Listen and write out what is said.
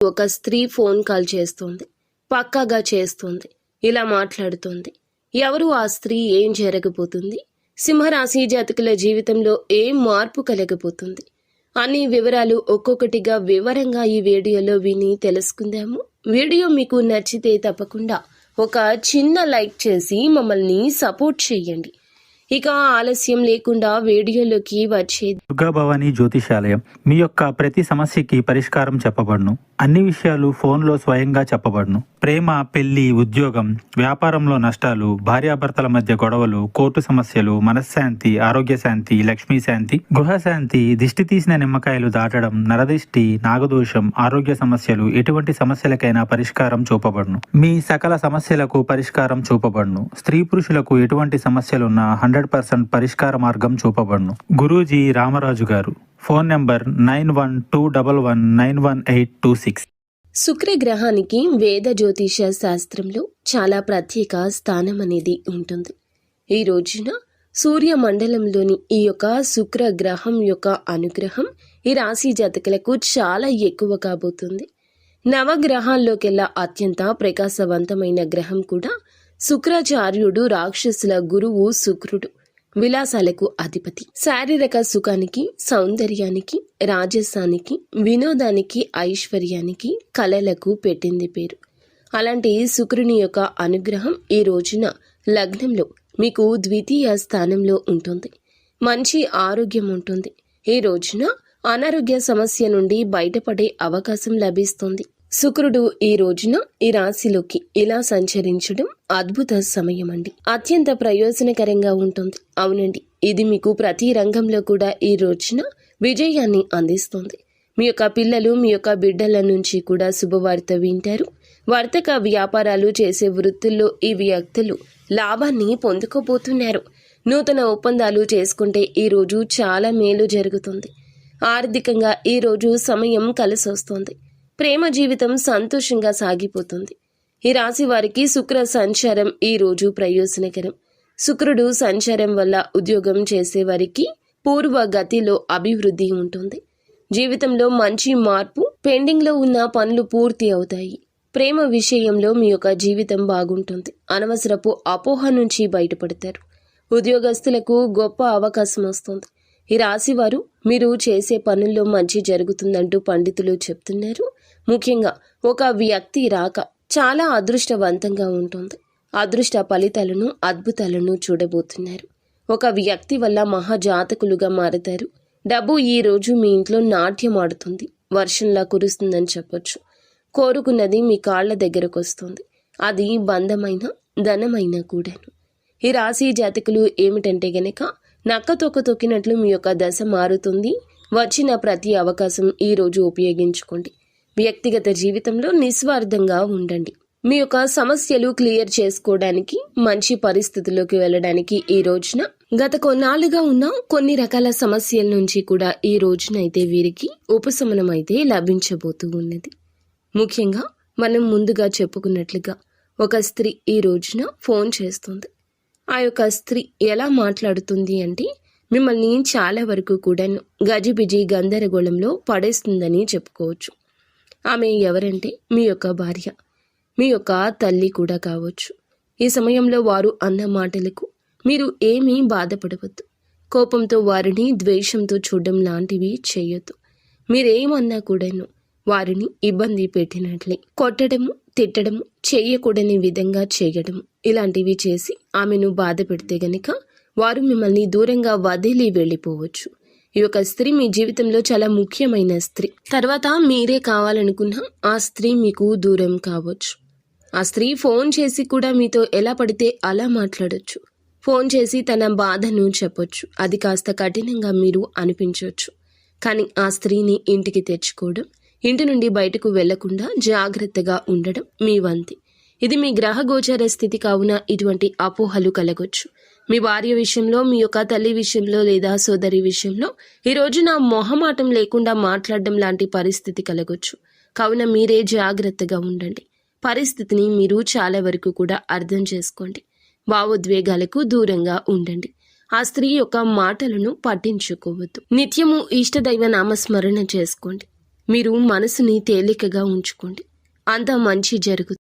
ఒక స్త్రీ phone call చేస్తోంది. పక్కాగా చేస్తోంది. ఇలా మాట్లాడుతోంది. ఎవరు ఆ స్త్రీ? ఏం జరగబోతుంది? సింహరాశి జాతకుల జీవితంలో ఏం మార్పు కలగబోతుంది? అన్ని వివరాలు ఒక్కొక్కటిగా వివరంగా ఈ వీడియోలో విని తెలుసుకుందాము. వీడియో మీకు నచ్చితే తప్పకుండా ఒక చిన్న లైక్ చేసి మమ్మల్ని సపోర్ట్ చేయండి. ఇక ఆలస్యం లేకుండా వీడియోలోకి వచ్చేది. దుర్గా భవానీ జ్యోతిషాలయం మీ యొక్క ప్రతి సమస్యకి పరిష్కారం చెప్పబడును. అన్ని విషయాలు ఫోన్లో స్వయంగా చెప్పబడును. ప్రేమ, పెళ్లి, ఉద్యోగం, వ్యాపారంలో నష్టాలు, భార్యాభర్తల మధ్య గొడవలు, కోర్టు సమస్యలు, మనశ్శాంతి, ఆరోగ్య శాంతి, లక్ష్మీ శాంతి, గృహశాంతి, దిష్టి తీసిన నిమ్మకాయలు దాటడం, నరదిష్టి, నాగదోషం, ఆరోగ్య సమస్యలు, ఎటువంటి సమస్యలకైనా పరిష్కారం చూపబడును. మీ సకల సమస్యలకు పరిష్కారం చూపబడును. స్త్రీ పురుషులకు ఎటువంటి సమస్యలున్నా 100% పరిష్కార మార్గం చూపబడును. గురూజీ రామరాజు గారు. Phone number 9121191826. శుక్రగ్రహానికి వేద జ్యోతిష శాస్త్రంలో చాలా ప్రత్యేక స్థానం అనేది ఉంటుంది. ఈ రోజున సూర్యమండలంలోని ఈ యొక్క శుక్రగ్రహం యొక్క అనుగ్రహం ఈ రాశి జాతకులకు చాలా ఎక్కువ కాబోతుంది. నవగ్రహాల్లోకెల్లా అత్యంత ప్రకాశవంతమైన గ్రహం కూడా శుక్రాచార్యుడు. రాక్షసుల గురువు శుక్రుడు. విలాసాలకు అధిపతి. శారీరక సుఖానికి, సౌందర్యానికి, రాజసానికి, వినోదానికి, ఐశ్వర్యానికి, కళలకు పెట్టింది పేరు. అలాంటి శుక్రుని యొక్క అనుగ్రహం ఈ రోజున లగ్నంలో మీకు ద్వితీయ స్థానంలో ఉంటుంది. మంచి ఆరోగ్యం ఉంటుంది. ఈ రోజున అనారోగ్య సమస్య నుండి బయటపడే అవకాశం లభిస్తుంది. శుక్రుడు ఈ రోజున ఈ రాశిలోకి ఇలా సంచరించడం అద్భుత సమయం అండి. అత్యంత ప్రయోజనకరంగా ఉంటుంది. అవునండి, ఇది మీకు ప్రతి రంగంలో కూడా ఈ రోజున విజయాన్ని అందిస్తుంది. మీ యొక్క పిల్లలు, మీ యొక్క బిడ్డల నుంచి కూడా శుభవార్త వింటారు. వర్తక వ్యాపారాలు చేసే వృత్తుల్లో ఈ వ్యక్తులు లాభాన్ని పొందుకోబోతున్నారు. నూతన ఒప్పందాలు చేసుకుంటే ఈ రోజు చాలా మేలు జరుగుతుంది. ఆర్థికంగా ఈ రోజు సమయం కలిసొస్తుంది. ప్రేమ జీవితం సంతోషంగా సాగిపోతుంది. ఈ రాశి వారికి శుక్ర సంచారం ఈ రోజు ప్రయోజనకరం. శుక్రుడు సంచారం వల్ల ఉద్యోగం చేసే వారికి పూర్వ గతిలో అభివృద్ధి ఉంటుంది. జీవితంలో మంచి మార్పు, పెండింగ్లో ఉన్న పనులు పూర్తి అవుతాయి. ప్రేమ విషయంలో మీ యొక్క జీవితం బాగుంటుంది. అనవసరపు అపోహ నుంచి బయటపడతారు. ఉద్యోగస్తులకు గొప్ప అవకాశం వస్తుంది. ఈ రాశి వారు మీరు చేసే పనుల్లో మంచి జరుగుతుందంటూ పండితులు చెప్తున్నారు. ముఖ్యంగా ఒక వ్యక్తి రాక చాలా అదృష్టవంతంగా ఉంటుంది. అదృష్ట ఫలితాలను, అద్భుతాలను చూడబోతున్నారు. ఒక వ్యక్తి వల్ల మహాజాతకులుగా మారతారు. డబ్బు ఈ రోజు మీ ఇంట్లో నాట్యం ఆడుతుంది. వర్షంలా కురుస్తుందని చెప్పొచ్చు. కోరుకున్నది మీ కాళ్ల దగ్గరకు వస్తుంది. అది బంధమైన, ధనమైన కూడాను. ఈ రాశి జాతకులు ఏమిటంటే గనక నక్క తొక్క తొక్కినట్లు మీ యొక్క దశ మారుతుంది. వచ్చిన ప్రతి అవకాశం ఈ రోజు ఉపయోగించుకోండి. వ్యక్తిగత జీవితంలో నిస్వార్థంగా ఉండండి. మీ యొక్క సమస్యలు క్లియర్ చేసుకోవడానికి, మంచి పరిస్థితుల్లోకి వెళ్ళడానికి ఈ రోజున గత కొన్నాళ్లుగా ఉన్న కొన్ని రకాల సమస్యల నుంచి కూడా ఈ రోజునైతే వీరికి ఉపశమనం అయితే లభించబోతూ ఉన్నది. ముఖ్యంగా మనం ముందుగా చెప్పుకున్నట్లుగా ఒక స్త్రీ ఈ రోజున ఫోన్ చేస్తుంది. ఆ యొక్క స్త్రీ ఎలా మాట్లాడుతుంది అంటే మిమ్మల్ని చాలా వరకు కూడా గజిబిజి గందరగోళంలో పడేస్తుందని చెప్పుకోవచ్చు. ఆమె ఎవరంటే మీ యొక్క భార్య, మీ యొక్క తల్లి కూడా కావచ్చు. ఈ సమయంలో వారు అన్న మాటలకు మీరు ఏమీ బాధపడవద్దు. కోపంతో వారిని ద్వేషంతో చూడడం లాంటివి చేయొద్దు. మీరేమన్నా కూడాను వారిని ఇబ్బంది పెట్టినట్లే కొట్టడము, తిట్టడము, చేయకూడని విధంగా చేయడము ఇలాంటివి చేసి ఆమెను బాధ పెడితే గనక వారు మిమ్మల్ని దూరంగా వదిలి వెళ్ళిపోవచ్చు. ఈ యొక్క స్త్రీ మీ జీవితంలో చాలా ముఖ్యమైన స్త్రీ. తర్వాత మీరే కావాలనుకున్న ఆ స్త్రీ మీకు దూరం కావచ్చు. ఆ స్త్రీ ఫోన్ చేసి కూడా మీతో ఎలా పడితే అలా మాట్లాడొచ్చు. ఫోన్ చేసి తన బాధను చెప్పొచ్చు. అది కాస్త కఠినంగా మీరు అనిపించవచ్చు. కానీ ఆ స్త్రీని ఇంటికి తెచ్చుకోవడం, ఇంటి నుండి బయటకు వెళ్లకుండా జాగ్రత్తగా ఉండడం మీ వంతి. ఇది మీ గ్రహ గోచర స్థితి కావున ఇటువంటి అపోహలు కలగొచ్చు. మీ భార్య విషయంలో, మీ యొక్క తల్లి విషయంలో లేదా సోదరి విషయంలో ఈ రోజున మొహమాటం లేకుండా మాట్లాడడం లాంటి పరిస్థితి కలగొచ్చు. కావున మీరే జాగ్రత్తగా ఉండండి. పరిస్థితిని మీరు చాలా వరకు కూడా అర్థం చేసుకోండి. భావోద్వేగాలకు దూరంగా ఉండండి. ఆ స్త్రీ యొక్క మాటలను పట్టించుకోవద్దు. నిత్యము ఇష్టదైవ నామస్మరణ చేసుకోండి. మీరు మనసుని తేలికగా ఉంచుకోండి. అంతా మంచి జరుగుతుంది.